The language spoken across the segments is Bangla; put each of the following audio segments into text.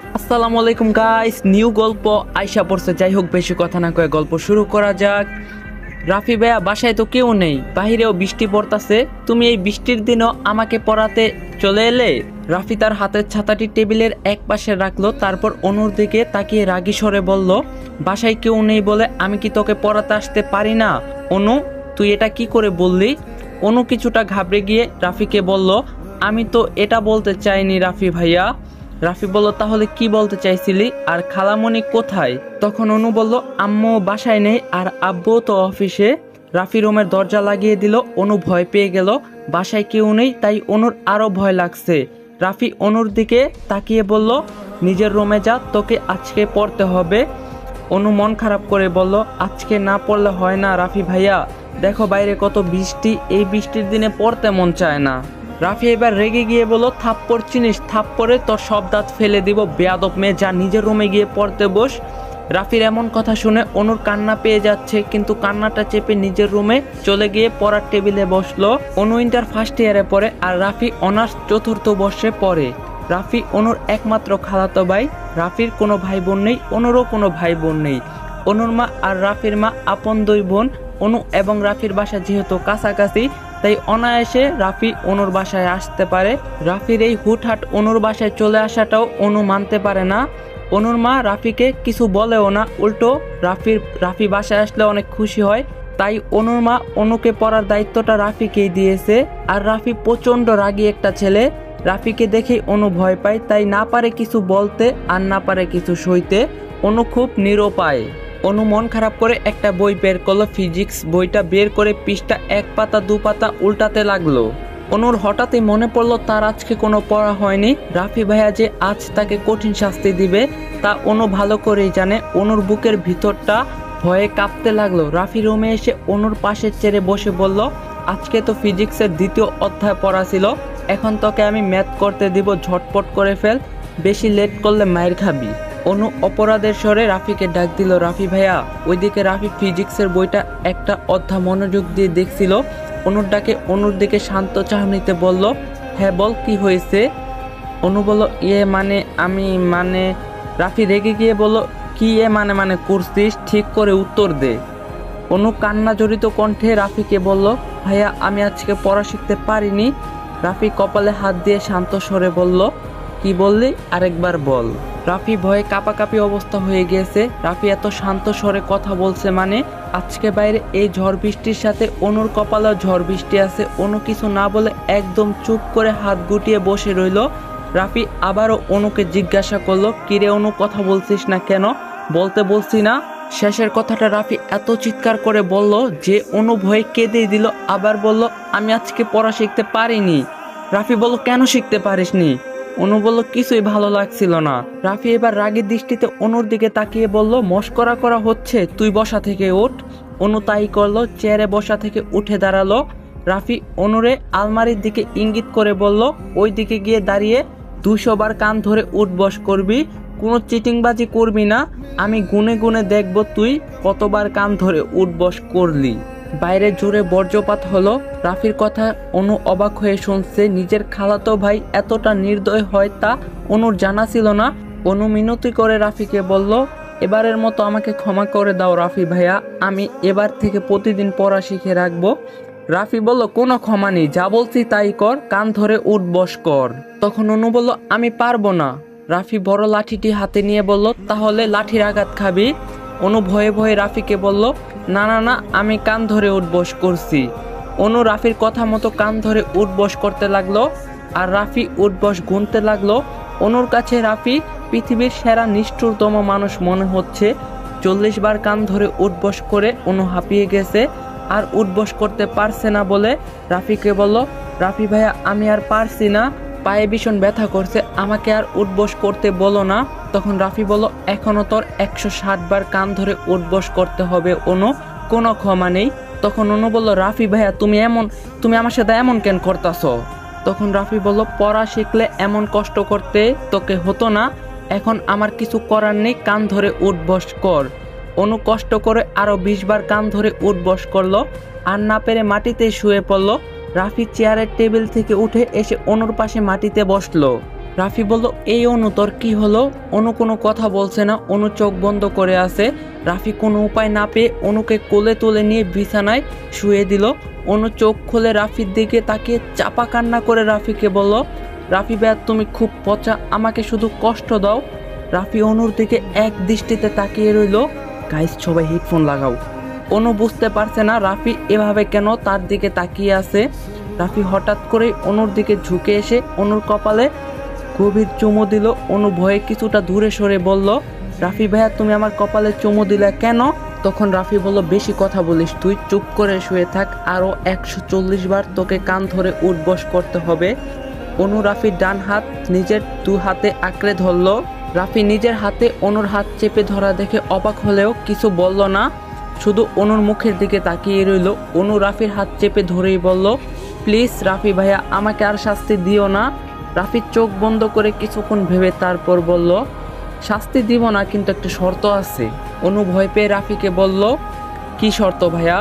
আসসালামু আলাইকুম গাইস, নিউ গল্প আইসা পড়ছে। যাই হোক, বেশি কথা না কয়ে গল্প শুরু করা যাক। রাফি ভাইয়া, বাসায় তো কেউ নেই, বাহিরেও বৃষ্টি পড়তাছে, তুমি এই বৃষ্টির দিনও আমাকে পড়াতে চলে এলে? রাফি তার হাতের ছাতাটি টেবিলের এক পাশে রাখলো, তারপর অনুর দিকে তাকিয়ে রাগী স্বরে বলল, বাসায় কেউ নেই বলে আমি কি তোকে পড়াতে আসতে পারি না? অনু, তুই এটা কি করে বললি? অনু কিছুটা ঘাবড়ে গিয়ে রাফিকে বলল, আমি তো এটা বলতে চাইনি রাফি ভাইয়া। রাফি বলল, তাহলে কি বলতে চাইছিলি? আর খালামণি কোথায়? তখন অনু বলল, আম্মু বাসায় নেই আর আব্বু তো অফিসে। রাফি রুমের দরজা লাগিয়ে দিল। অনু ভয় পেয়ে গেল, বাসায় কেউ নেই, তাই অনুর আরো ভয় লাগছে। রাফি অনুর দিকে তাকিয়ে বলল, নিজের রুমে যা, তোকে আজকে পড়তে হবে। অনু মন খারাপ করে বলল, আজকে না পড়লে হয় না রাফি ভাইয়া, দেখো বাইরে কত বৃষ্টি, এই বৃষ্টির দিনে পড়তে মন চায় না। রাফি এবার রেগে গিয়ে বলল, থাপ্পড় চিনিস? থাপ্পড়ে তোর সব দাঁত ফেলে দিব, বেয়াদব মেয়ে, যা নিজের রুমে গিয়ে পড়তে বস। রাফির এমন কথা শুনে অনুর কান্না পেয়ে যাচ্ছে, কিন্তু কান্নাটা চেপে নিজের রুমে চলে গিয়ে পড়ার টেবিলে বসলো। অনু ইন্টার ফার্স্ট ইয়ারে পড়ে আর রাফি অনার্স চতুর্থ বর্ষে পড়ে। রাফি অনুর একমাত্র খালাতো ভাই। রাফির কোনো ভাই বোন নেই, অনুরও কোনো ভাই বোন নেই। অনুর মা আর রাফির মা আপন দুই বোন। অনু এবং রাফির বাসা যেহেতু কাছাকাছি, তাই অনায়াসে রাফি অনুর বাসায় আসতে পারে। রাফির এই হুটহাট অনুর বাসায় চলে আসাটাও অনু মানতে পারে না। অনুর মা রাফিকে কিছু বলেও না, উল্টো রাফি বাসায় আসলে অনেক খুশি হয়। তাই অনুর মা অনুকে পড়ার দায়িত্বটা রাফিকেই দিয়েছে। আর রাফি প্রচণ্ড রাগী একটা ছেলে। রাফিকে দেখেই অনু ভয় পায়, তাই না পারে কিছু বলতে আর না পারে কিছু সইতে। অনু খুব নিরুপায়। অনু মন খারাপ করে একটা বই বের করলো, ফিজিক্স বইটা বের করে পৃষ্ঠা এক পাতা দু পাতা উল্টাতে লাগলো। অনুর হঠাৎই মনে পড়লো তার আজকে কোনো পড়া হয়নি। রাফি ভাইয়া যে আজ তাকে কঠিন শাস্তি দিবে তা অনু ভালো করেই জানে। অনুর বুকের ভিতরটা ভয়ে কাঁপতে লাগলো। রাফি রুমে এসে অনুর পাশের চেয়ারে বসে বলল, আজকে তো ফিজিক্সের দ্বিতীয় অধ্যায় পড়া ছিল, এখন তোকে আমি ম্যাথ করতে দিব, ঝটপট করে ফেল, বেশি লেট করলে মায়ের খাবি। অনু অপরাধের স্বরে রাফিকে ডাক দিল, রাফি ভাইয়া। ওইদিকে রাফি ফিজিক্সের বইটা একটা অধ্যায় মনোযোগ দিয়ে দেখছিল। অনুর ডাকে অনুর দিকে শান্ত চাহনিতে বলল, হ্যাঁ বল, কি হয়েছে? অনু বলল, আমি রাফি রেগে গিয়ে বলল, কি মানে করছিস, ঠিক করে উত্তর দে। অনু কান্না জড়িত কণ্ঠে রাফিকে বলল, ভাইয়া আমি আজকে পড়া শিখতে পারিনি। রাফি কপালে হাত দিয়ে শান্ত স্বরে বলল, কি বললি, আরেকবার বল। রাফি ভয়ে কাঁপাকাঁপি অবস্থা হয়ে গিয়েছে। রাফি এত শান্ত স্বরে কথা বলছে মানে আজকে বাইরে এই ঝড় বৃষ্টির সাথে অনুর কপালেও ঝড় বৃষ্টি আছে। অনু কিছু না বলে একদম চুপ করে হাত গুটিয়ে বসে রইল। রাফি আবারও অনুকে জিজ্ঞাসা করলো, কিরে অনু, কথা বলছিস না কেন? বলতে বলছি না। শেষের কথাটা রাফি এত চিৎকার করে বলল যে অনু ভয়ে কেঁদে দিল। আবার বলল, আমি আজকে পড়া শিখতে পারিনি। রাফি বলল, কেন শিখতে পারিসনি? অনু বলল, কিছুই ভালো লাগছিল না। রাফি এবার রাগের দৃষ্টিতে অনুর দিকে তাকিয়ে বলল, মস্করা করা হচ্ছে, তুই বসা থেকে ওঠ। অনু তাই করলো, চেয়ারে বসা থেকে উঠে দাঁড়ালো। রাফি অনুরে আলমারির দিকে ইঙ্গিত করে বলল, ওই দিকে গিয়ে দাঁড়িয়ে 200 বার কান ধরে উঠ বস করবি, কোনো চিটিংবাজি করবি না, আমি গুনে গুনে দেখব তুই কতবার কান ধরে উঠ বস করলি। বাইরে জোরে বজ্রপাত হলো। রাফির কথা অনু অবাক হয়ে শুনছে। নিজের খালাতো ভাই এতটা নির্দয় হয় তা অনুর জানা ছিল না। অনু মিনতি করে রাফিকে বলল, এবারের মতো আমাকে ক্ষমা করে দাও রাফি ভাইয়া, আমি এবার থেকে প্রতিদিন পড়া শিখে রাখবো। রাফি বলল, কোনো ক্ষমা নেই, যা বলছি তাই কর, কান ধরে উঠ বস কর। তখন অনু বলল, আমি পারবো না। রাফি বড় লাঠিটি হাতে নিয়ে বলল, তাহলে লাঠির আঘাত খাবি। অনু ভয়ে ভয়ে রাফিকে বলল, না না না, আমি কান ধরে উঠবস করছি। অনু রাফির কথা মতো কান ধরে উঠবস করতে লাগলো আর রাফি উঠবস গুনতে লাগলো। অনুর কাছে রাফি পৃথিবীর সেরা নিষ্ঠুরতম মানুষ মনে হচ্ছে। 40 বার কান ধরে উঠবস করে অনু হাঁপিয়ে গেছে আর উঠবস করতে পারছে না বলে রাফিকে বলল, রাফি ভাইয়া আমি আর পারছি না, পায়ে ভীষণ ব্যথা করছে, আমাকে আর উঠবস করতে বলো না। তখন রাফি বলল, এখনো তোর 160 বার কান ধরে উঠবস করতে হবে অনু, কোনো ক্ষমা নেই। তখন অনু বলল, রাফি ভাইয়া তুমি আমার সাথে এমন কেন করতাছো? তখন রাফি বলল, পড়া শিখলে এমন কষ্ট করতে তোকে হতো না, এখন আমার কিছু করার নেই, কান ধরে উঠবস কর। অনু কষ্ট করে আরো 20 বার কান ধরে উঠবস করলো আর না পেরে মাটিতে শুয়ে পড়লো। রাফি চেয়ারের টেবিল থেকে উঠে এসে অনুর পাশে মাটিতে বসলো। রাফি বলল, এই অনু তোর কি হলো? অনু কোনো কথা বলছে না, অনু চোখ বন্ধ করে আছে। রাফি কোনো উপায় না পেয়ে অনুকে কোলে তুলে নিয়ে বিছানায় শুয়ে দিল। অনু চোখ খুলে রাফির দিকে তাকিয়ে চাপা কান্না করে রাফিকে বলল, রাফি ভাইয়া তুমি খুব পচা, আমাকে শুধু কষ্ট দাও। রাফি অনুর দিকে এক দৃষ্টিতে তাকিয়ে রইল। গাইস সবাই হেডফোন লাগাও। অনু বুঝতে পারছে না রাফি এভাবে কেন তার দিকে তাকিয়ে আছে। রাফি হঠাৎ করে অনুর দিকে ঝুঁকে এসে অনুর কপালে গভীর চুমু দিল। অনু ভয়ে কিছুটা দূরে সরে বলল, রাফি ভাইয়া তুমি আমার কপালে চুমু দিলে কেন? তখন রাফি বলল, বেশি কথা বলিস, তুই চুপ করে শুয়ে থাক, আরও 140 বার তোকে কান ধরে উঠবস করতে হবে। অনু রাফির ডান হাত নিজের দু হাতে আঁকড়ে ধরল। রাফি নিজের হাতে অনুর হাত চেপে ধরা দেখে অবাক হলেও কিছু বলল না, শুধু অনুর মুখের দিকে তাকিয়ে রইল। অনু রাফির হাত চেপে ধরেই বলল, প্লিজ রাফি ভাইয়া আমাকে আর শাস্তি দিও না। রাফির চোখ বন্ধ করে কিছুক্ষণ ভেবে তারপর বলল, শাস্তি দিব না, কিন্তু একটা শর্ত আছে। অনু ভয় পেয়ে রাফিকে বলল, কি শর্ত ভাইয়া?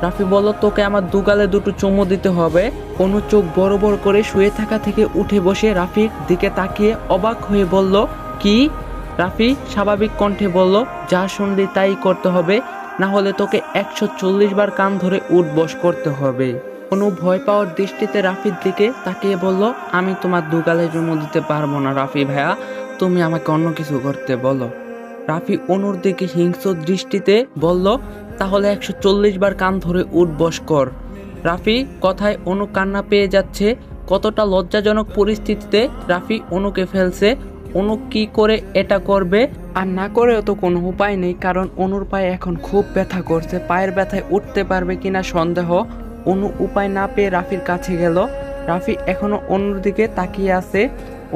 রাফি বলল, তোকে আমার দুগালে দুটো চুমু দিতে হবে। অনু চোখ বড় বড় করে শুয়ে থাকা থেকে উঠে বসে রাফির দিকে তাকিয়ে অবাক হয়ে বলল, কি? রাফি স্বাভাবিক কণ্ঠে বলল, যা শুনলি তাই করতে হবে, না হলে তোকে 140 বার কান ধরে উঠবস করতে হবে। অনু ভয় পাওয়ার দৃষ্টিতে রাফির দিকে তাকিয়ে বলল, আমি তোমার দুগালে চুমু দিতে পারবো না রাফি ভাইয়া, তুমি আমাকে অন্য কিছু করতে বলো। রাফি অনুর দিকে হিংস্র দৃষ্টিতে বলল, তাহলে 140 বার কান ধরে উঠবস কর। রাফি কথায় অনু কান্না পেয়ে যাচ্ছে। কতটা লজ্জাজনক পরিস্থিতিতে রাফি অনুকে ফেলছে। অনু কি করে এটা করবে? আর না করেও তো কোনো উপায় নেই, কারণ অনুর পায়ে এখন খুব ব্যথা করছে। পায়ের ব্যথায় উঠতে পারবে কিনা সন্দেহ। অনু উপায় না পেয়ে রাফির কাছে গেল। রাফি এখনো অনুর দিকে তাকিয়ে আছে।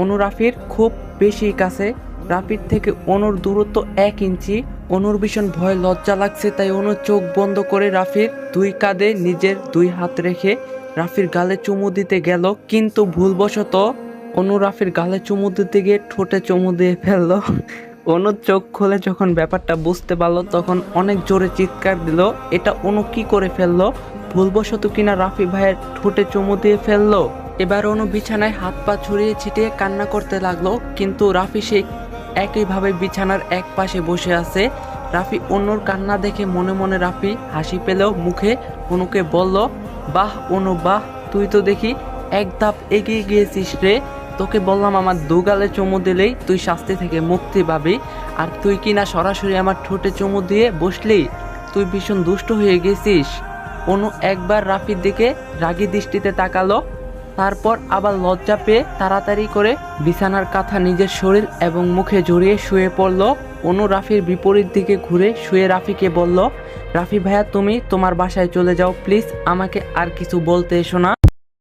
অনু রাফির খুব বেশি কাছে। রাফির থেকে অনুর দূরত্ব 1 ইঞ্চি। অনুর ভীষণ ভয় লজ্জা লাগছে, তাই অনু চোখ বন্ধ করে রাফির 2 কাঁধে নিজের 2 হাত রেখে রাফির গালে চুমু দিতে গেল, কিন্তু ভুলবশত অনু রাফির গালে চুমু দিতে গিয়ে ঠোঁটে চুমু দিয়ে ফেললো। অনু চোখ খুলে যখন ব্যাপারটা বুঝতে পারলো তখন অনেক জোরে চিৎকার দিল। এটা অনু কি করে ফেললো? ভুলবশত কিনা রাফি ভাইয়ের ঠোঁটে চুমু দিয়ে ফেললো। এবার অনু বিছানায় হাত পা ছড়িয়ে ছিটিয়ে কান্না করতে লাগলো, কিন্তু রাফি সেই একইভাবে বিছানার এক পাশে বসে আছে। রাফি অনুর কান্না দেখে মনে মনে রাফি হাসি পেলেও মুখে অনুকে বলল, বাহ অনু বাহ, তুই তো দেখি এক ধাপ এগিয়ে গিয়েছিস রে। তোকে বললাম আমার দুগালে চুমু দিলেই তুই শাস্তি থেকে মুক্তি পাবি, আর তুই কিনা সরাসরি আমার ঠোঁটে চুমু দিয়ে বসলি। তুই ভীষণ দুষ্ট হয়ে গেছিস। অনু একবার রাফির দিকে রাগী দৃষ্টিতে তাকালো, তারপর আবার লজ্জা পেয়ে তাড়াতাড়ি করে বিছানার কাঁথা নিজের শরীর এবং মুখে জড়িয়ে শুয়ে পড়ল। অনু রাফির বিপরীত দিকে ঘুরে শুয়ে রাফিকে বলল, রাফি ভাইয়া তুমি তোমার বাসায় চলে যাও, প্লিজ আমাকে আর কিছু বলতে এসো না।